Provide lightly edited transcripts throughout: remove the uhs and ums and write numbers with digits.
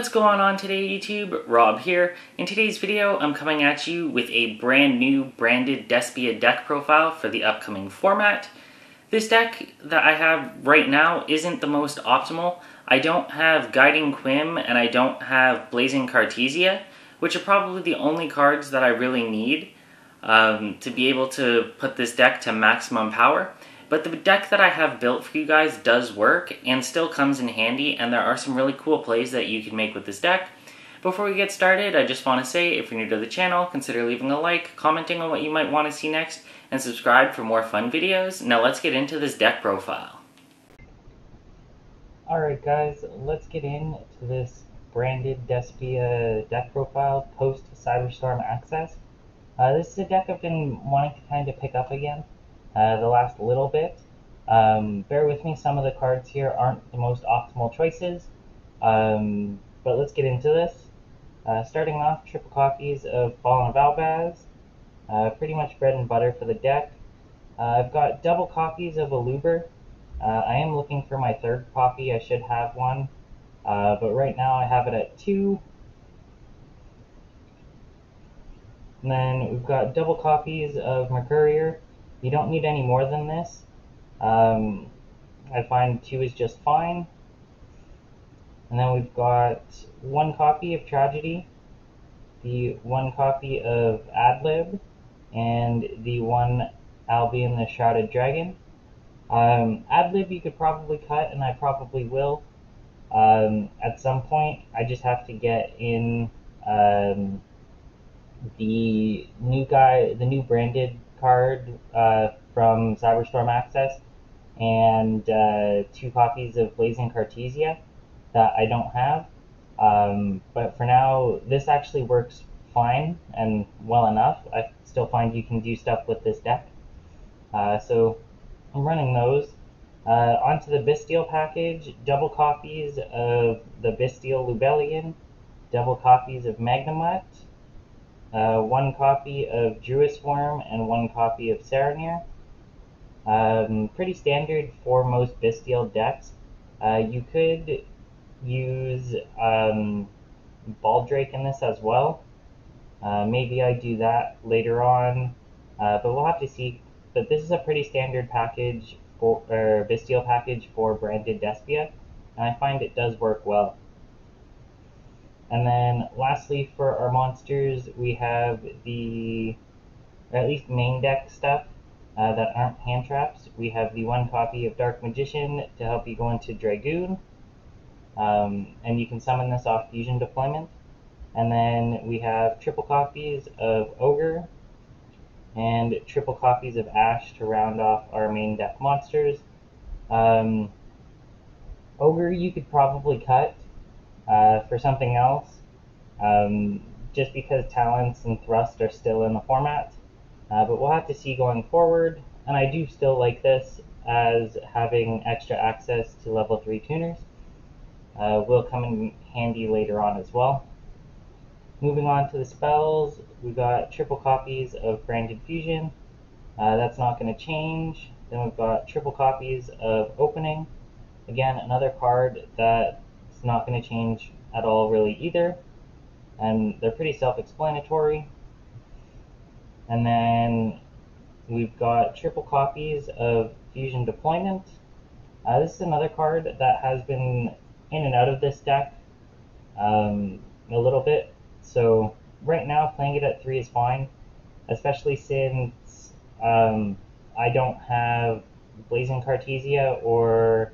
What's going on today, YouTube? Rob here. In today's video, I'm coming at you with a brand new branded despia deck profile for the upcoming format. This deck that I have right now isn't the most optimal. I don't have Guiding Quim and I don't have Blazing Cartesia, which are probably the only cards that I really need to be able to put this deck to maximum power. But the deck that I have built for you guys does work and still comes in handy, and there are some really cool plays that you can make with this deck. Before we get started, I just want to say, if you're new to the channel, consider leaving a like, commenting on what you might want to see next, and subscribe for more fun videos. Now let's get into this deck profile. Alright guys, let's get into this branded despia deck profile post Cyberstorm Access. This is a deck I've been wanting to kind of pick up again the last little bit. Bear with me, some of the cards here aren't the most optimal choices, but let's get into this. Starting off, triple copies of Fallen Valbaz, pretty much bread and butter for the deck. I've got double copies of Aluber. I am looking for my third copy, I should have one, but right now I have it at 2. And then we've got double copies of Mercurier. You don't need any more than this. I find 2 is just fine. And then we've got 1 copy of Tragedy, the 1 copy of Adlib, and the 1 Albion the Shrouded Dragon. Adlib you could probably cut, and I probably will at some point. I just have to get in the new branded card from Cyberstorm Access, and 2 copies of Blazing Cartesia that I don't have. But for now, this actually works fine and well enough. I still find you can do stuff with this deck. So I'm running those. Onto the Bestial package, double copies of the Bestial Lubellion, double copies of Magnemite, 1 copy of Druis Worm, and 1 copy of Saranir. Pretty standard for most Bestial decks. You could use Baldrake in this as well. Maybe I do that later on, but we'll have to see. But this is a pretty standard package for Bestial package for branded Despia, and I find it does work well. And then lastly, for our monsters, we have the, or at least main deck stuff that aren't hand traps. We have the 1 copy of Dark Magician to help you go into Dragoon, and you can summon this off Fusion Deployment. And then we have triple copies of Ogre and triple copies of Ash to round off our main deck monsters. Ogre you could probably cut for something else, just because Talents and Thrust are still in the format, but we'll have to see going forward. And I do still like this as having extra access to level 3 tuners. Will come in handy later on as well. Moving on to the spells, we've got triple copies of Branded Fusion. That's not going to change. Then we've got triple copies of Opening. Again, another card that's not going to change at all really either. And they're pretty self-explanatory. And then we've got triple copies of Fusion Deployment. This is another card that has been in and out of this deck a little bit. So right now playing it at 3 is fine, especially since I don't have Blazing Cartesia or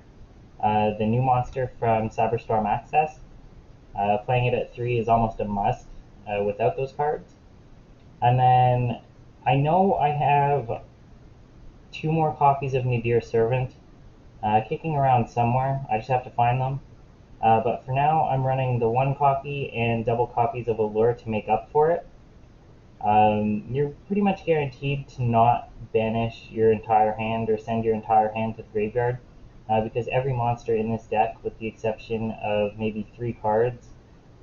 the new monster from Cyberstorm Access. Playing it at 3 is almost a must without those cards. And then I know I have 2 more copies of Nadir Servant kicking around somewhere. I just have to find them. But for now, I'm running the 1 copy and double copies of Allure to make up for it. You're pretty much guaranteed to not banish your entire hand or send your entire hand to the graveyard, because every monster in this deck, with the exception of maybe 3 cards,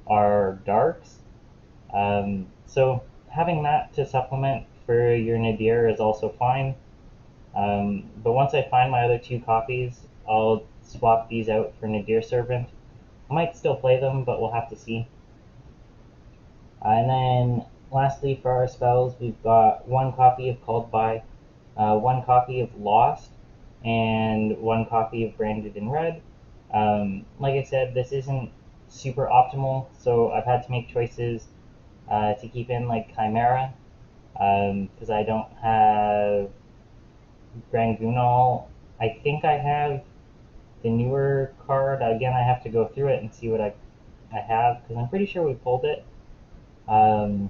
are darks. So having that to supplement for your Nadir is also fine. But once I find my other 2 copies, I'll swap these out for Nadir Servant. I might still play them, but we'll have to see. And then lastly for our spells, we've got one copy of Called By, one copy of Lost, and one copy of Branded in Red. Like I said, this isn't super optimal, so I've had to make choices to keep in like Chimera, because I don't have Grangunal. I think I have the newer card. Again, I have to go through it and see what I have, because I'm pretty sure we pulled it. But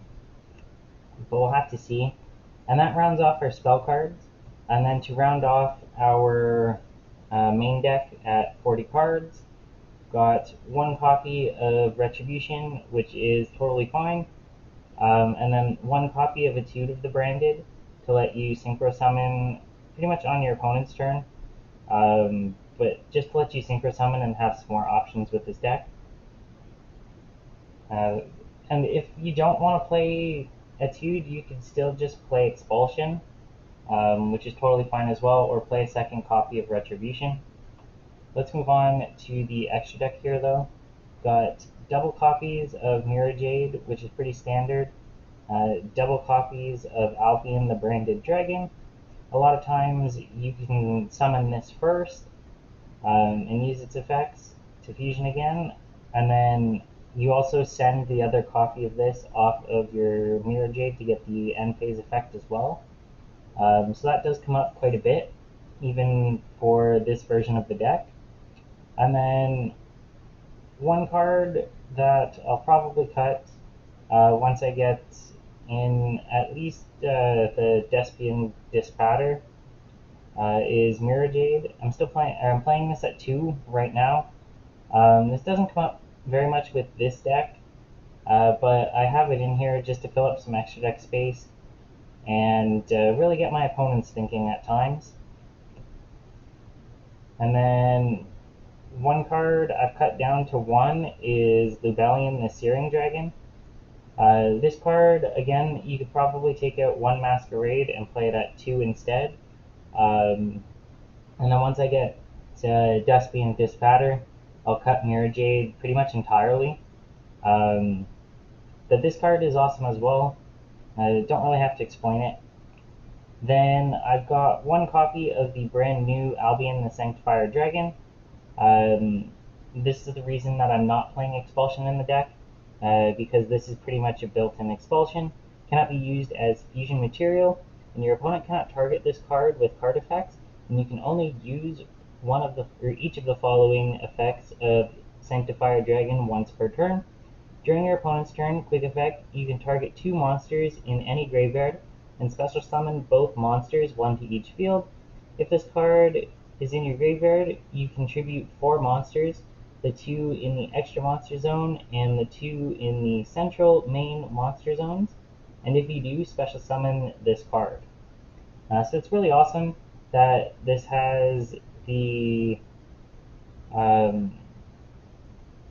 we'll have to see. And that rounds off our spell cards. And then to round off our main deck at 40 cards, got one copy of Retribution, which is totally fine. And then one copy of Etude of the Branded to let you synchro summon pretty much on your opponent's turn. But just to let you synchro summon and have some more options with this deck. And if you don't want to play Etude, you can still just play Expulsion, which is totally fine as well, or play a second copy of Retribution. Let's move on to the extra deck here, though. Got double copies of Mirror Jade, which is pretty standard. Double copies of Albion the Branded Dragon. A lot of times you can summon this first and use its effects to fusion again, and then you also send the other copy of this off of your Mirror Jade to get the end phase effect as well. So that does come up quite a bit, even for this version of the deck. And then one card that I'll probably cut once I get in at least the Despian Dispatter is Mirror Jade. I'm playing this at 2 right now. This doesn't come up very much with this deck, but I have it in here just to fill up some extra deck space and really get my opponents thinking at times. And then one card I've cut down to 1 is Lubellion the Searing Dragon. This card, again, you could probably take out one Masquerade and play it at 2 instead. And then once I get to Despian Dispatter, I'll cut Mirror Jade pretty much entirely. But this card is awesome as well. I don't really have to explain it. Then I've got one copy of the brand new Albion the Sanctifier Dragon. This is the reason that I'm not playing Expulsion in the deck, because this is pretty much a built-in Expulsion. Cannot be used as fusion material, and your opponent cannot target this card with card effects, and you can only use each of the following effects of Sanctifier Dragon once per turn. During your opponent's turn, quick effect, you can target 2 monsters in any graveyard and special summon both monsters, 1 to each field. If this card is in your graveyard, you contribute 4 monsters, the 2 in the extra monster zone and the 2 in the central main monster zones. And if you do, special summon this card. So it's really awesome that this has the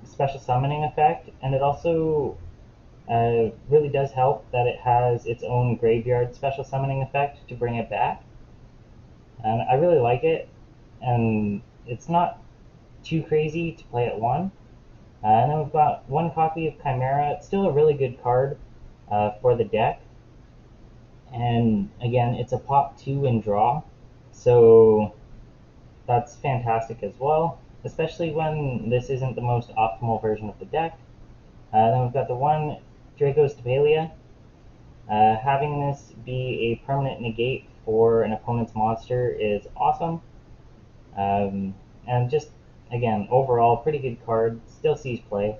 special summoning effect, and it also really does help that it has its own graveyard special summoning effect to bring it back. And I really like it, and it's not too crazy to play at 1. And then we've got one copy of Chimera. It's still a really good card for the deck. And again, it's a pop 2 and draw, so that's fantastic as well, especially when this isn't the most optimal version of the deck. Then we've got the one Draco's Tabalia. Having this be a permanent negate for an opponent's monster is awesome. And just, again, overall, pretty good card. Still sees play.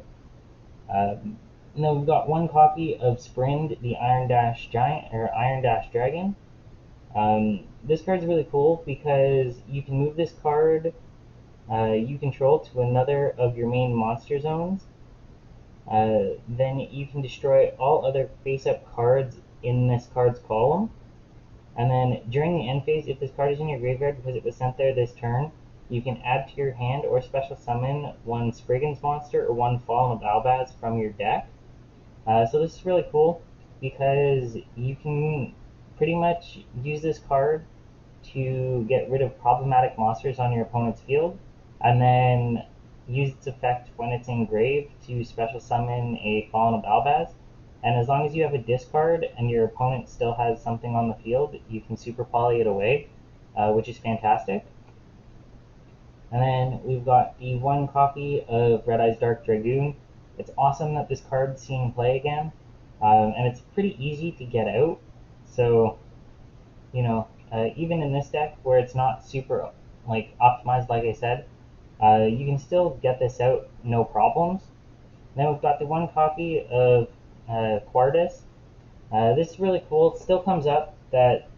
And then we've got one copy of Sprind, the Iron Dash Giant, or Iron Dash Dragon. This card's really cool because you can move this card you control to another of your main monster zones. Then you can destroy all other face-up cards in this card's column. And then during the end phase, if this card is in your graveyard because it was sent there this turn, you can add to your hand or special summon 1 Spriggan's monster or 1 Fallen of Albaz from your deck. So this is really cool because you can pretty much use this card to get rid of problematic monsters on your opponent's field, and then use its effect when it's in grave to special summon a Fallen of Albaz. And as long as you have a discard and your opponent still has something on the field, you can super poly it away, which is fantastic. And then we've got the one copy of Red Eye's Dark Dragoon. It's awesome that this card's seeing play again, and it's pretty easy to get out. So, even in this deck where it's not super optimized, like I said, you can still get this out no problems. Then we've got the one copy of Quartus. This is really cool. It still comes up that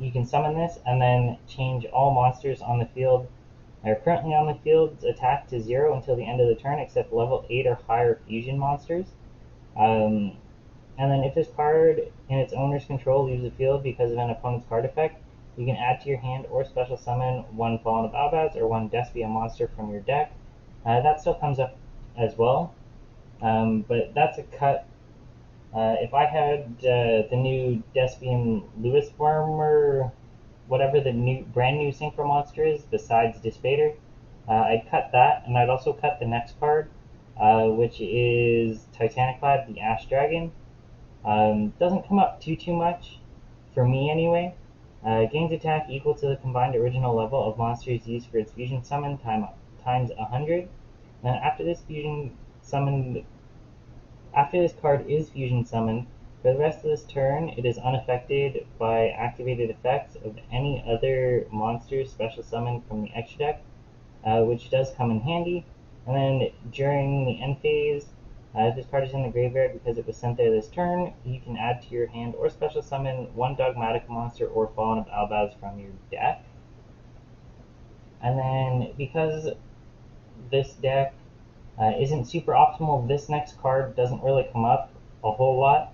you can summon this and then change all monsters on the field are currently on the field's attack to 0 until the end of the turn, except level 8 or higher fusion monsters. And then if this card in its owner's control leaves the field because of an opponent's card effect, you can add to your hand or special summon one Fallen of Albaz or one despia monster from your deck. That still comes up as well, but that's a cut. If I had the new Despian Lewis Worm or whatever the brand new Synchro monster is besides Dispater, I'd cut that, and I'd also cut the next card, which is Titaniclad, the Ash Dragon. Doesn't come up too much, for me anyway. Gains attack equal to the combined original level of monsters used for its fusion summon times 100. And after this card is fusion summoned, for the rest of this turn, it is unaffected by activated effects of any other monsters special summoned from the extra deck, which does come in handy. And then during the end phase, if this card is in the graveyard because it was sent there this turn, you can add to your hand or special summon one Dogmatic monster or Fallen of Albaz from your deck. And then because this deck isn't super optimal, this next card doesn't really come up a whole lot,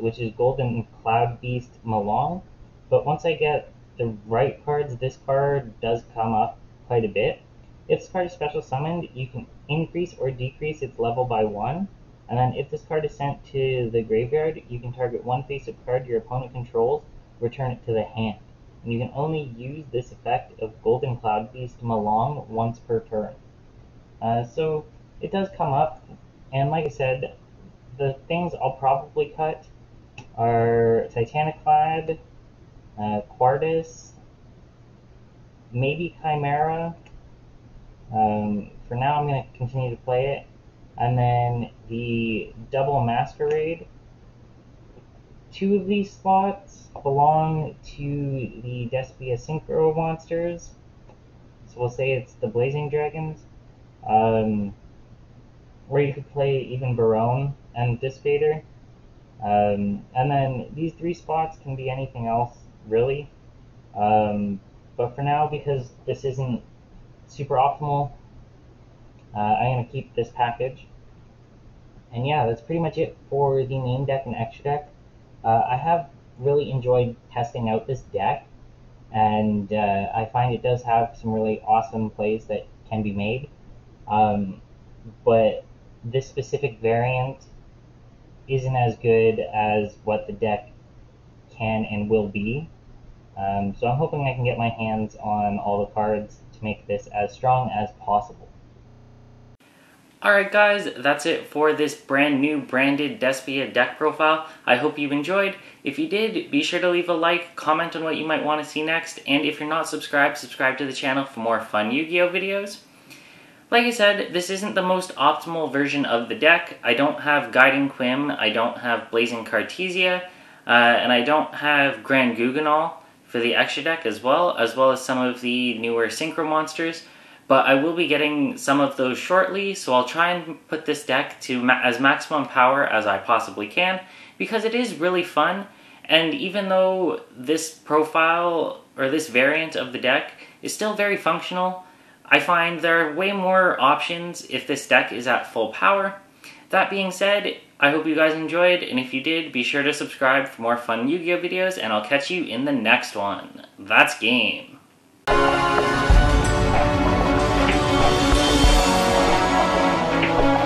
which is Golden Cloud Beast Malong. But once I get the right cards, this card does come up quite a bit. If this card is special summoned, you can increase or decrease its level by 1. And then if this card is sent to the graveyard, you can target one face-up card your opponent controls, return it to the hand. And you can only use this effect of Golden Cloud Beast Malong once per turn. So it does come up, and like I said, the things I'll probably cut are Titaniclad, Quartus, maybe Chimera. For now I'm going to continue to play it. And then the Double Masquerade. 2 of these slots belong to the Despia Synchro monsters. So we'll say it's the Blazing Dragons. Or you could play even Barone and Dispater. And then these 3 spots can be anything else, really. But for now, because this isn't super optimal, I'm going to keep this package. And yeah, that's pretty much it for the main deck and extra deck. I have really enjoyed testing out this deck, and I find it does have some really awesome plays that can be made. But this specific variant isn't as good as what the deck can and will be. So I'm hoping I can get my hands on all the cards to make this as strong as possible. Alright guys, that's it for this brand new branded Despia deck profile. I hope you enjoyed. If you did, be sure to leave a like, comment on what you might want to see next, and if you're not subscribed, subscribe to the channel for more fun Yu-Gi-Oh videos. Like I said, this isn't the most optimal version of the deck. I don't have Guiding Quim, I don't have Blazing Cartesia, and I don't have Grand Guganol for the extra deck as well as some of the newer Synchro monsters. But I will be getting some of those shortly, so I'll try and put this deck to as maximum power as I possibly can, because it is really fun, and even though this profile, or this variant of the deck, is still very functional, I find there are way more options if this deck is at full power. That being said, I hope you guys enjoyed, and if you did, be sure to subscribe for more fun Yu-Gi-Oh videos, and I'll catch you in the next one. That's game!